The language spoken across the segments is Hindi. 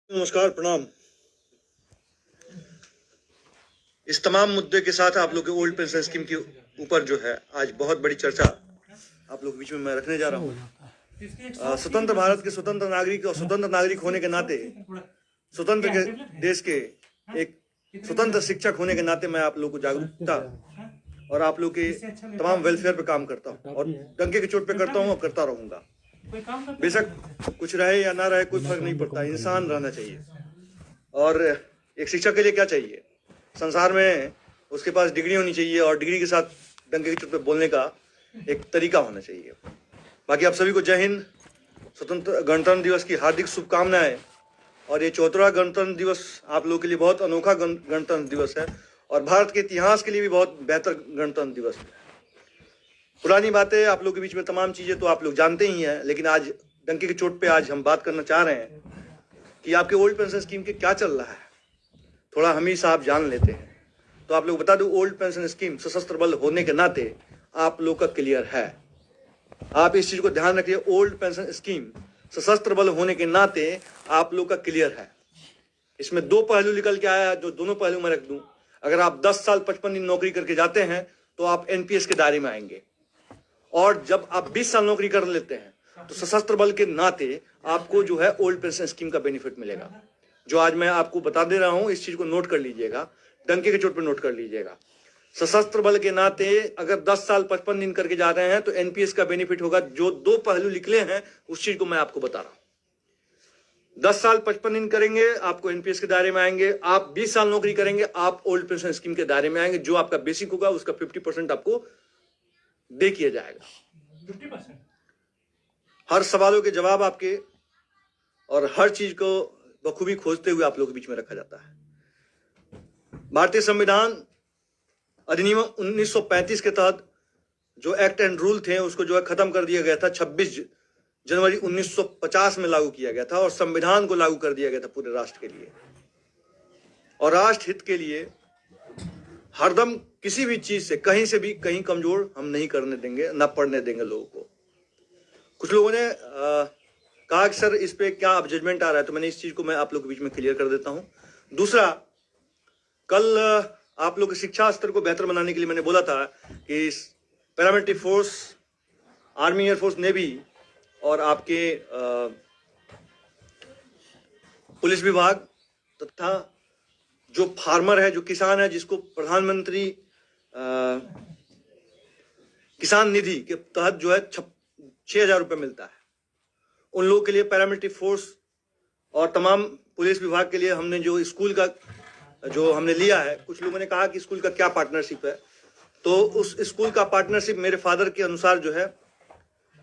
नमस्कार, प्रणाम। इस तमाम मुद्दे के साथ आप लोग के ओल्ड पेंशन स्कीम के ऊपर जो है आज बहुत बड़ी चर्चा आप लोग के बीच में मैं रखने जा रहा हूँ। स्वतंत्र भारत के स्वतंत्र नागरिक और स्वतंत्र नागरिक होने के नाते, स्वतंत्र के देश के एक स्वतंत्र शिक्षक होने के नाते मैं आप लोग को जागरूकता और आप लोग के तमाम वेलफेयर पे काम करता हूँ और डंके की चोट पे करता हूँ और करता रहूंगा। बेशक कुछ रहे या ना रहे कोई फर्क नहीं पड़ता, इंसान रहना चाहिए। और एक शिक्षक के लिए क्या चाहिए संसार में, उसके पास डिग्री होनी चाहिए और डिग्री के साथ डंके की चोट पे बोलने का एक तरीका होना चाहिए। बाकी आप सभी को जय हिंद, स्वतंत्र गणतंत्र दिवस की हार्दिक शुभकामनाएं। और ये 74वां गणतंत्र दिवस आप लोगों के लिए बहुत अनोखा गणतंत्र दिवस है और भारत के इतिहास के लिए भी बहुत बेहतर गणतंत्र दिवस है। पुरानी बातें आप लोगों के बीच में तमाम चीजें तो आप लोग जानते ही हैं, लेकिन आज डंके की चोट पे आज हम बात करना चाह रहे हैं कि आपके ओल्ड पेंशन स्कीम के क्या चल रहा है, थोड़ा हम ही साहब जान लेते हैं। तो आप लोग बता दो, ओल्ड पेंशन स्कीम सशस्त्र बल होने के नाते आप लोग का क्लियर है। आप इस चीज को ध्यान रखिए, ओल्ड पेंशन स्कीम सशस्त्र बल होने के नाते आप लोग का क्लियर है। इसमें दो पहलू निकल के आया, जो दोनों पहलू मैं रख दूं। अगर आप 10 साल 55 दिन नौकरी करके जाते हैं तो आप एनपीएस के दायरे में आएंगे, और जब आप 20 साल नौकरी कर लेते हैं तो सशस्त्र बल के नाते आपको जो है ओल्ड पेंशन स्कीम का बेनिफिट मिलेगा, जो आज मैं आपको बता दे रहा हूं। इस चीज को नोट कर लीजिएगा, डंके के चोट पे नोट कर लीजिएगा। सशस्त्र बल के नाते अगर 10 साल 55 दिन करके जा रहे हैं तो एनपीएस का बेनिफिट होगा। जो दो पहलू निकले हैं उस चीज को मैं आपको बता रहा हूं। 10 साल 55 दिन करेंगे आपको एनपीएस के दायरे में आएंगे, आप 20 साल नौकरी करेंगे आप ओल्ड पेंशन स्कीम के दायरे में आएंगे। जो आपका बेसिक होगा उसका 50% आपको दे किया जाएगा। 50%? हर सवालों के जवाब आपके और हर चीज को बखूबी खोजते हुए आप लोगों के बीच में रखा जाता है। भारतीय संविधान अधिनियम 1935 के तहत जो एक्ट एंड रूल थे उसको जो है खत्म कर दिया गया था। 26 जनवरी 1950 में लागू किया गया था और संविधान को लागू कर दिया गया था पूरे राष्ट्र के लिए। और राष्ट्र हित के लिए हरदम किसी भी चीज से कहीं से भी कहीं कमजोर हम नहीं करने देंगे, ना पड़ने देंगे लोगों को। कुछ लोगों ने कहा कि सर इस पे क्या अब जजमेंट आ रहा है, तो मैंने इस चीज को मैं आप लोग के बीच में क्लियर कर देता हूं। दूसरा, कल आप लोग के शिक्षा स्तर को बेहतर बनाने के लिए मैंने बोला था कि paramilitary force, army, air force, navy और आपके पुलिस विभाग तथा जो फार्मर है, जो किसान है, जिसको प्रधानमंत्री किसान निधि के तहत जो है 6,000 रुपये मिलता है, उन लोगों के लिए पैरामिलिट्री फोर्स और तमाम पुलिस विभाग के लिए हमने जो स्कूल का जो हमने लिया है। कुछ लोगों ने कहा कि स्कूल का क्या पार्टनरशिप है, तो उस स्कूल का पार्टनरशिप मेरे फादर के अनुसार जो है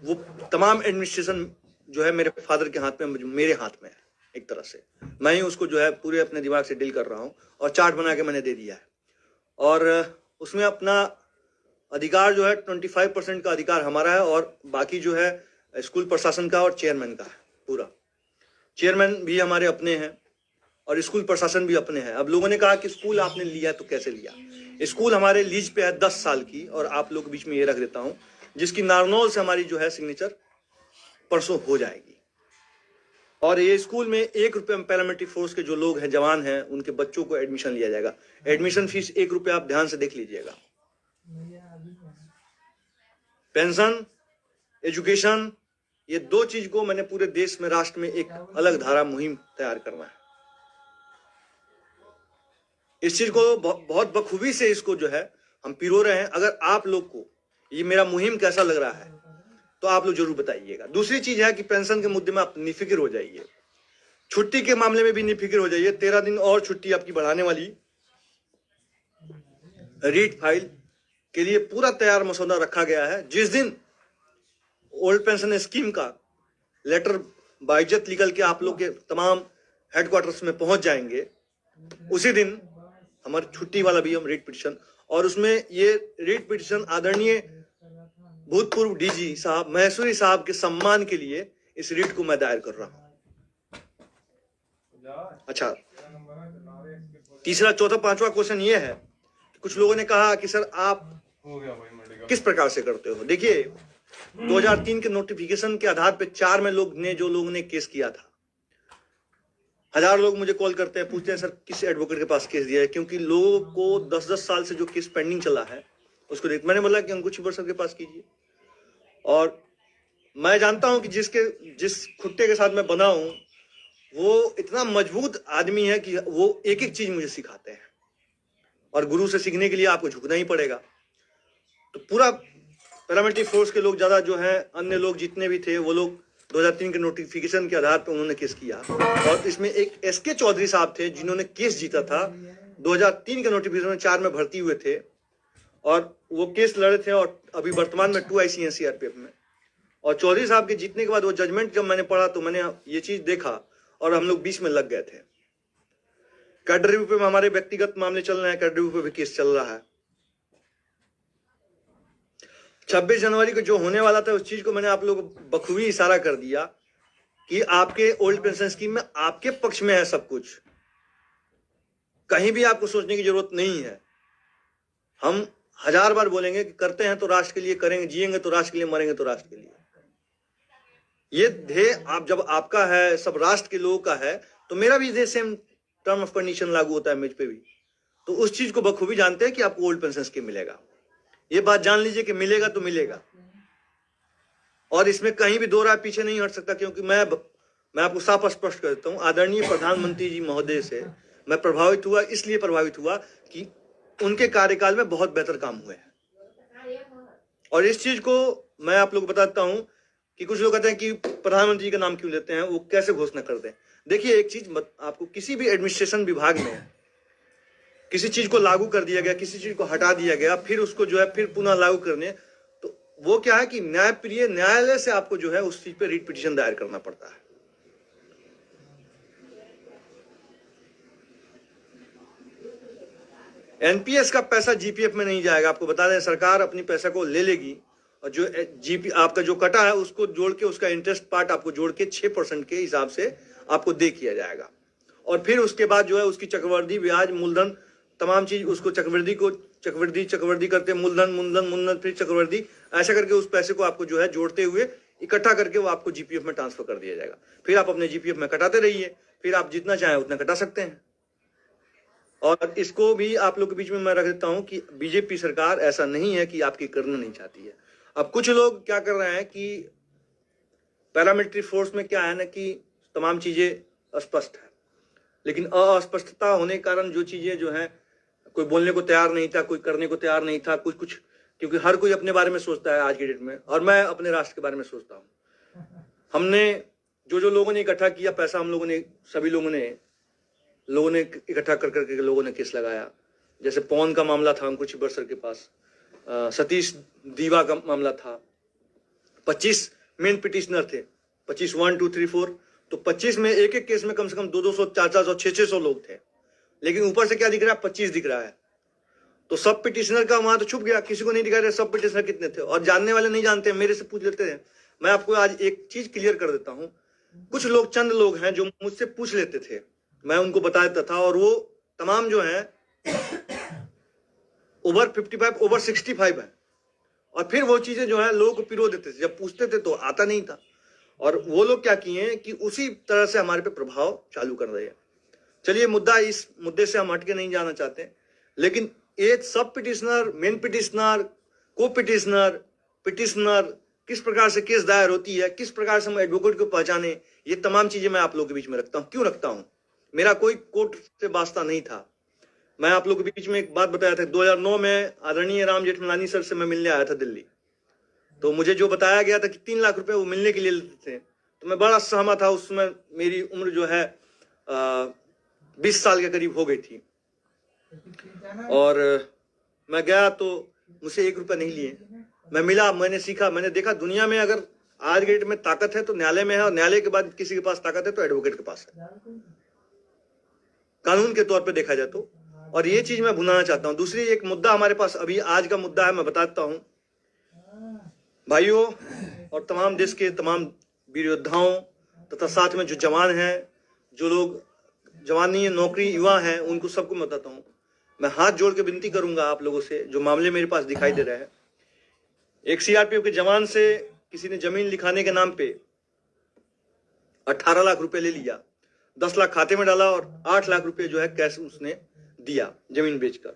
वो तमाम एडमिनिस्ट्रेशन जो है मेरे फादर के हाथ में, मेरे हाथ में है। एक तरह से मैं ही उसको जो है पूरे अपने दिमाग से डील कर रहा हूँ और चार्ट बना के मैंने दे दिया है। और उसमें अपना अधिकार जो है 25% का अधिकार हमारा है और बाकी जो है स्कूल प्रशासन का और चेयरमैन का है। पूरा चेयरमैन भी हमारे अपने हैं और स्कूल प्रशासन भी अपने हैं। अब लोगों ने कहा कि स्कूल आपने लिया तो कैसे लिया? स्कूल हमारे लीज पे है 10 साल की, और आप लोग के बीच में ये रख देता हूं, जिसकी नारनौल से हमारी जो है सिग्नेचर परसों हो जाएगी। और ये स्कूल में 1 रुपये पैरामिलिट्री फोर्स के जो लोग हैं, जवान हैं, उनके बच्चों को एडमिशन लिया जाएगा। एडमिशन फीस 1 रुपये, आप ध्यान से देख लीजिएगा। पेंशन, एजुकेशन, ये दो चीज को मैंने पूरे देश में, राष्ट्र में एक अलग धारा मुहिम तैयार करना है। इस चीज को बहुत बखूबी से इसको जो है हम पिरो रहे हैं। अगर आप लोग को ये मेरा मुहिम कैसा लग रहा है तो आप लोग जरूर बताइएगा। दूसरी चीज है कि पेंशन के मुद्दे में आप निफिक्र हो जाइए, छुट्टी के मामले में भी निफिक्र हो जाइए। 13 दिन और छुट्टी आपकी बढ़ाने वाली रीट फाइल के लिए पूरा तैयार मसौदा रखा गया है। जिस दिन ओल्ड पेंशन स्कीम का लेटर बाइज्जत निकल के आप लोग के तमाम हेडक्वार्टर्स में पहुंच जाएंगे, उसी दिन हमारी छुट्टी वाला भी हम रीट पिटिशन, और उसमें ये रीट पिटिशन आदरणीय भूतपूर्व डीजी साहब महेश्वरी साहब के सम्मान के लिए इस रीट को मैं दायर कर रहा हूं। अच्छा, तीसरा, चौथा, पांचवा क्वेश्चन ये है कि कुछ लोगों ने कहा कि सर आप किस प्रकार से करते हो? देखिए, 2003 के नोटिफिकेशन के आधार पर 4 में जो लोगों ने केस किया था, हजार लोग मुझे कॉल करते हैं, पूछते हैं सर किस एडवोकेट के पास केस दिया है, क्योंकि लोगों को 10-10 साल से जो केस पेंडिंग चला है उसको देख, मैंने बोला कि अंकुश छिब्बर सर के पास कीजिए। और मैं जानता हूं कि जिस खुट्टे के साथ मैं बना हूं वो इतना मजबूत आदमी है कि वो एक एक चीज मुझे सिखाते हैं, और गुरु से सीखने के लिए आपको झुकना ही पड़ेगा। तो पूरा पैरामिलिट्री फोर्स के लोग ज्यादा जो है, अन्य लोग जितने भी थे वो लोग 2003 के नोटिफिकेशन के आधार पर उन्होंने केस किया। और इसमें एक एसके चौधरी साहब थे जिन्होंने केस जीता था 2003 के नोटिफिकेशन में, 4 में भर्ती हुए थे और वो केस लड़े थे, और अभी वर्तमान में 2 IC हैं CRPF में। और चौधरी साहब के जीतने के बाद वो जजमेंट जब मैंने पढ़ा तो मैंने ये चीज देखा और हम लोग बीच में लग गए थे। कैडर रिव्यू पे हमारे व्यक्तिगत मामले चल रहे हैं, कैडर रिव्यू पे भी केस चल रहा है। 26 जनवरी को जो होने वाला था उस चीज को मैंने आप लोगों को बखूबी इशारा कर दिया कि आपके ओल्ड पेंशन स्कीम में आपके पक्ष में है सब कुछ, कहीं भी आपको सोचने की जरूरत नहीं है। हम 1000 बार बोलेंगे कि करते हैं तो राष्ट्र के लिए करेंगे, जिएंगे तो राष्ट्र के लिए, मरेंगे तो राष्ट्र के लिए। ये ध्येय आप जब आपका है, सब राष्ट्र के लोगों का है, तो मेरा भी इधर सेम टर्म ऑफ कंडीशन लागू होता है मुझ पे भी। तो उस चीज को बखूबी जानते हैं कि आपको ओल्ड पेंशन स्कीम मिलेगा। ये बात जान लीजिए कि मिलेगा तो मिलेगा, और इसमें कहीं भी दो राय पीछे नहीं हट सकता, क्योंकि मैं आपको साफ स्पष्ट कर देता हूं, आदरणीय प्रधानमंत्री जी महोदय से मैं प्रभावित हुआ, इसलिए प्रभावित हुआ कि उनके कार्यकाल में बहुत बेहतर काम हुए हैं। और इस चीज को मैं आप लोग को बताता हूं कि कुछ लोग कहते हैं कि प्रधानमंत्री का नाम क्यों लेते हैं, वो कैसे घोषणा करते हैं। देखिए एक चीज, आपको किसी भी एडमिनिस्ट्रेशन विभाग में किसी चीज को लागू कर दिया गया, किसी चीज को हटा दिया गया, फिर उसको जो है फिर पुनः लागू करने, तो वो क्या है कि न्यायप्रिय न्यायालय से आपको जो है उस चीज पे रीट पिटीशन दायर करना पड़ता है। एनपीएस का पैसा जीपीएफ में नहीं जाएगा, आपको बता दें, सरकार अपनी पैसा को ले लेगी और जो जीपी आपका जो कटा है उसको जोड़ के, उसका इंटरेस्ट पार्ट आपको जोड़ के 6% के हिसाब से आपको दे किया जाएगा। और फिर उसके बाद जो है उसकी चक्रवृद्धि, ब्याज, मूलधन, तमाम चीज उसको चक्रवृद्धि करते, मूलधन फिर चक्रवृद्धि, ऐसा करके उस पैसे को आपको जो है जोड़ते हुए इकट्ठा करके वो आपको जीपीएफ में ट्रांसफर कर दिया जाएगा। फिर आप अपने जीपीएफ में कटाते रहिए, फिर आप जितना चाहें उतना कटा सकते हैं। और इसको भी आप लोग के बीच में मैं रख देता हूं कि बीजेपी सरकार ऐसा नहीं है कि आपकी करना नहीं चाहती है। अब कुछ लोग क्या कर रहे हैं कि पैरामिलिट्री फोर्स में क्या है ना कि तमाम चीजें अस्पष्ट है, लेकिन अस्पष्टता होने के कारण जो चीजें जो है, कोई बोलने को तैयार नहीं था, कोई करने को तैयार नहीं था, कुछ क्योंकि हर कोई अपने बारे में सोचता है आज की डेट में, और मैं अपने राष्ट्र के बारे में सोचता हूं। हमने जो लोगों ने इकट्ठा किया पैसा, हम लोगों ने, सभी लोगों ने इकट्ठा कर करके लोगों ने केस लगाया। जैसे पौन का मामला था अंकुश छिब्बर सर के पास, सतीश दीवा का मामला था, 25 मेन पिटिशनर थे, 25 1 2 3 4, तो 25 में एक एक केस में कम से कम 200 400 600 लोग थे, लेकिन ऊपर से क्या दिख रहा है, 25 दिख रहा है। तो सब पिटिशनर का वहां तो छुप गया, किसी को नहीं दिखा रहा सब पिटिशनर कितने थे, और जानने वाले नहीं जानते, मेरे से पूछ लेते हैं। मैं आपको आज एक चीज क्लियर कर देता हूं, कुछ लोग, चंद लोग हैं जो मुझसे पूछ लेते थे, मैं उनको बता देता था, और वो तमाम जो है ओवर 55 ओवर 65 है, और फिर वो चीजें जो है लोगों को पिरो देते थे, जब पूछते थे तो आता नहीं था। और वो लोग क्या किए कि उसी तरह से हमारे पे प्रभाव चालू कर रहे हैं। चलिए मुद्दा, इस मुद्दे से हम हटके नहीं जाना चाहते, लेकिन एक सब पिटिशनर, मेन पिटिशनर, को पिटिशनर किस प्रकार से केस दायर होती है, किस प्रकार से हम एडवोकेट को पहचाने, ये तमाम चीजें मैं आप लोगों के बीच में रखता हूं। क्यों रखता हूं? मेरा कोई कोर्ट से वास्ता नहीं था। मैं आप लोगों के बीच में एक बात बताया था, 2009 में आदरणीय राम जेठमलानी सर से मैं मिलने आया था दिल्ली, तो मुझे जो बताया गया था कि 3 लाख रुपए वो मिलने के लिए लेते थे, तो मैं बड़ा सहमत था। उस समय मेरी उम्र जो है 20 साल के करीब हो गई थी, और मैं गया तो मुझसे 1 रुपया नहीं लिए। मैं मिला, मैंने सीखा, मैंने देखा दुनिया में अगर आज के डेट में ताकत है तो न्यायालय में है, और न्यायालय के बाद किसी के पास ताकत है तो एडवोकेट के पास है, कानून के तौर पे देखा जाए तो। और ये चीज मैं भुनाना चाहता हूं। दूसरी एक मुद्दा हमारे पास अभी आज का मुद्दा है, मैं बताता हूं भाइयों और तमाम देश के तमाम वीर योद्धाओं तथा साथ में जो जवान हैं, जो लोग जवान नहीं है, नौकरी युवा हैं, उनको सबको मैं बताता हूं, मैं हाथ जोड़ के विनती करूंगा आप लोगों से, जो मामले मेरे पास दिखाई दे रहे हैं। एक सीआरपीएफ के जवान से किसी ने जमीन लिखाने के नाम पे 18 लाख रुपए ले लिया, 10 लाख खाते में डाला और 8 लाख रुपए जो है कैश उसने दिया जमीन बेचकर।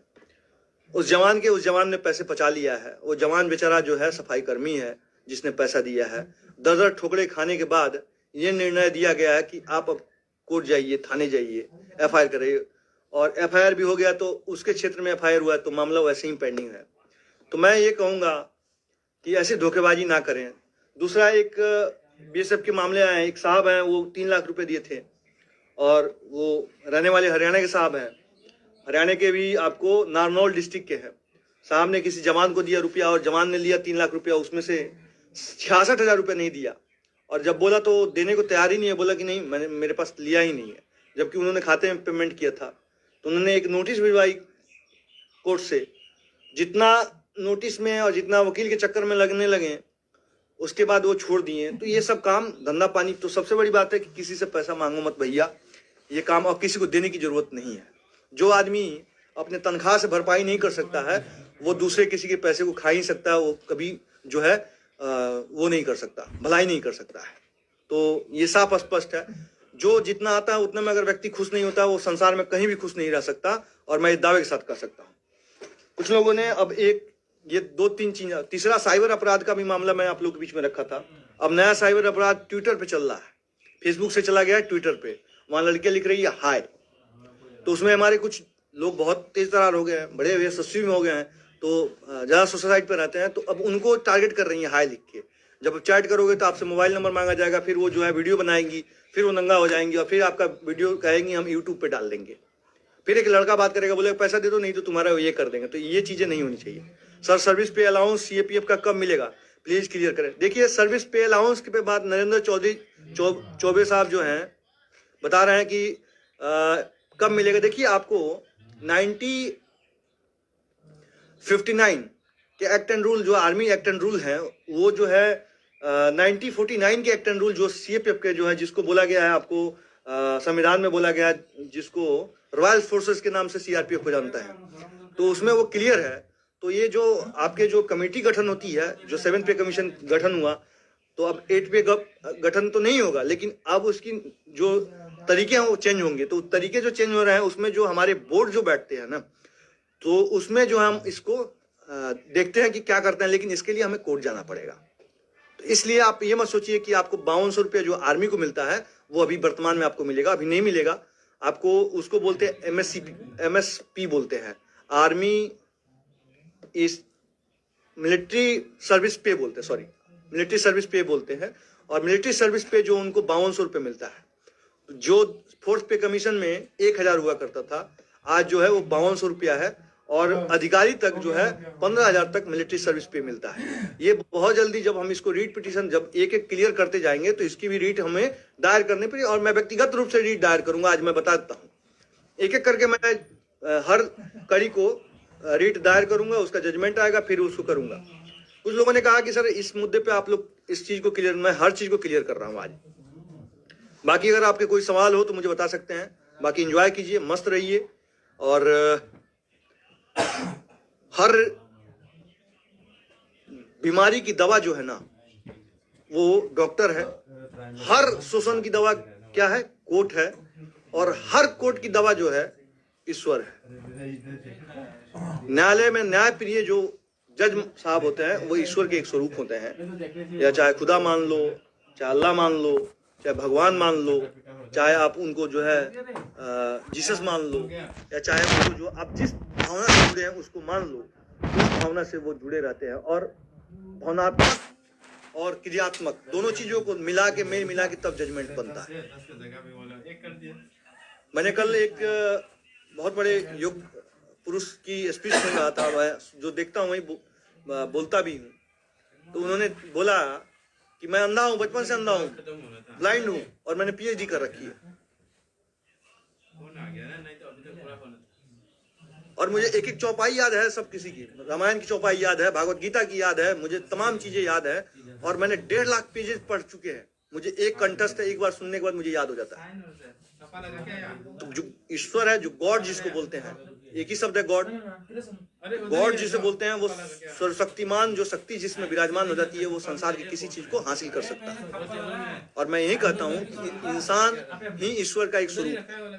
उस जवान ने पैसे पचा लिया है। वो जवान बेचारा जो है सफाई कर्मी है जिसने पैसा दिया है। दर ठोकरे खाने के बाद ये निर्णय दिया गया है कि आप अब कोर्ट जाइए, थाने जाइए, FIR करिए, और FIR भी हो गया तो उसके क्षेत्र में FIR हुआ तो मामला वैसे ही पेंडिंग है। तो मैं ये कहूँगा कि ऐसे धोखेबाजी ना करें। दूसरा, एक BSF के मामले आए, एक साहब हैं वो 3 लाख रुपए दिए थे और वो रहने वाले हरियाणा के साहब हैं। हरियाणा के भी आपको नारनौल डिस्ट्रिक्ट के हैं। साहब ने किसी जवान को दिया रुपया और जवान ने लिया 3 लाख रुपया, उसमें से 66,000 रुपये नहीं दिया। और जब बोला तो देने को तैयार ही नहीं है, बोला कि नहीं मैंने मेरे पास लिया ही नहीं है, जबकि उन्होंने खाते में पेमेंट किया था। तो उन्होंने एक नोटिस भिजवाई कोर्ट से। जितना नोटिस में और जितना वकील के चक्कर में लगने लगे उसके बाद वो छोड़ दिए। तो ये सब काम धंधा पानी। तो सबसे बड़ी बात है कि किसी से पैसा मांगो मत भैया, ये काम और किसी को देने की जरूरत नहीं है। जो आदमी अपने तनख्वाह से भरपाई नहीं कर सकता है वो दूसरे किसी के पैसे को खा ही सकता है, वो कभी जो है वो नहीं कर सकता, भलाई नहीं कर सकता है। तो ये साफ स्पष्ट है। जो जितना आता है उतने में अगर व्यक्ति खुश नहीं होता वो संसार में कहीं भी खुश नहीं रह सकता, और मैं इस दावे के साथ कर सकता हूँ। कुछ लोगों ने अब ये 2-3 चीज, तीसरा साइबर अपराध का भी मामला मैं आप लोग के बीच में रखा था। अब नया साइबर अपराध ट्विटर पे चल रहा है, फेसबुक से चला गया है ट्विटर पे। वहां लड़कियां लिख रही है हाय, तो उसमें हमारे कुछ लोग बहुत तेज तरार हो गए हैं, बड़े हुए यशस्वी में हो गए हैं, तो ज़्यादा सोसाइटी पे रहते हैं, तो अब उनको टारगेट कर रही है हाय लिख के। जब चैट करोगे तो आपसे मोबाइल नंबर मांगा जाएगा, फिर वो जो है वीडियो बनाएंगी, फिर वो नंगा हो जाएंगी और फिर आपका वीडियो कहेंगी हम यूट्यूब पे डाल देंगे। फिर एक लड़का बात करेगा, बोले पैसा दे दो, नहीं तो तुम्हारा ये कर देंगे। तो ये चीज़ें नहीं होनी चाहिए। सर, सर्विस पे अलाउंस CAPF का कब मिलेगा, प्लीज क्लियर करें। देखिए, सर्विस पे अलाउंस के पे बात नरेंद्र चौबे साहब जो हैं बता रहे हैं कि कब मिलेगा। देखिए, आपको 1959 के एक्ट एंड रूल, जो आर्मी एक्ट एंड रूल है, वो जो है 1949 के एक्ट एंड रूल जो CAPF के जो है, जिसको बोला गया है आपको संविधान में बोला गया है, जिसको रॉयल फोर्सेस के नाम से CRPF को जानता है, तो उसमें वो क्लियर है। तो ये जो आपके जो कमेटी गठन होती है, जो 7 पे कमीशन गठन हुआ, तो अब 8 पे गठन तो नहीं होगा, लेकिन अब उसकी जो तरीके हैं वो चेंज होंगे। तो तरीके जो चेंज हो रहे हैं उसमें जो हमारे बोर्ड जो बैठते हैं ना, तो उसमें जो हम इसको देखते हैं कि क्या करते हैं, लेकिन इसके लिए हमें कोर्ट जाना पड़ेगा। तो इसलिए आप ये मत सोचिए कि आपको 5200 रुपया जो आर्मी को मिलता है वो अभी वर्तमान में आपको मिलेगा, अभी नहीं मिलेगा आपको। उसको बोलते हैं MSP बोलते हैं, आर्मी इस मिलिट्री सर्विस पे बोलते हैं, सॉरी मिलिट्री सर्विस पे बोलते हैं। और मिलिट्री सर्विस पे जो उनको 5200 रुपये मिलता है, जो फोर्थ पे कमीशन में 1000 हुआ करता था, आज जो है वो 5200 रुपया है। और अधिकारी तक जो है 15,000 तक मिलिट्री सर्विस पे मिलता है। ये बहुत जल्दी जब हम इसको रीट पिटीशन जब एक एक क्लियर करते जाएंगे तो इसकी भी रीट हमें दायर करने पड़ेगी, और मैं व्यक्तिगत रूप से रीट दायर करूंगा। आज मैं बता देता हूँ, एक एक करके मैं हर कड़ी को रीट दायर करूंगा, उसका जजमेंट आएगा, फिर उसको करूंगा। कुछ लोगों ने कहा कि सर इस मुद्दे पे आप लोग इस चीज को क्लियर, मैं हर चीज को क्लियर कर रहा हूँ आज। बाकी अगर आपके कोई सवाल हो तो मुझे बता सकते हैं। बाकी एंजॉय कीजिए, मस्त रहिए, और हर बीमारी की दवा जो है ना वो डॉक्टर है, हर शोषण की दवा क्या है, कोर्ट है, और हर कोर्ट की दवा जो है ईश्वर है। न्यायालय में न्याय प्रिय जो जज साहब होते हैं वो ईश्वर के एक स्वरूप होते हैं। या चाहे खुदा मान लो, चाहे अल्लाह मान लो, चाहे भगवान मान लो, चाहे आप उनको जो है जीसस मान लो, या चाहे उनको जो आप जिस भावना से जुड़े हैं उसको मान लो, उस भावना से वो जुड़े रहते हैं। और भावनात्मक और क्रियात्मक दोनों चीजों को मिला के मेल मिला के तब जजमेंट बनता है। मैंने कल एक बहुत बड़े योग पुरुष की स्पीच सुन रहा था, मैं जो देखता हूँ वही बोलता भी हूँ। तो उन्होंने बोला कि मैं अंधा हूँ, बचपन से अंधा हूँ, ब्लाइंड हूँ, और मैंने PhD कर रखी है। और मुझे एक एक चौपाई याद है, सब किसी की, रामायण की चौपाई याद है, भागवत गीता की याद है, मुझे तमाम चीजें याद है। और मैंने 1.5 लाख पेजेस पढ़ चुके हैं। मुझे एक कंठस्थ एक बार सुनने के बाद मुझे याद हो जाता है। तो जो ईश्वर है, जो गॉड जिसको बोलते हैं, एक ही शब्द है गॉड, गॉड जिसे बोलते हैं वो सर्वशक्तिमान, जो शक्ति जिसमें विराजमान हो जाती है वो संसार की किसी चीज को हासिल कर सकता है। और मैं यही कहता हूँ कि इंसान ही ईश्वर का एक स्वरूप है।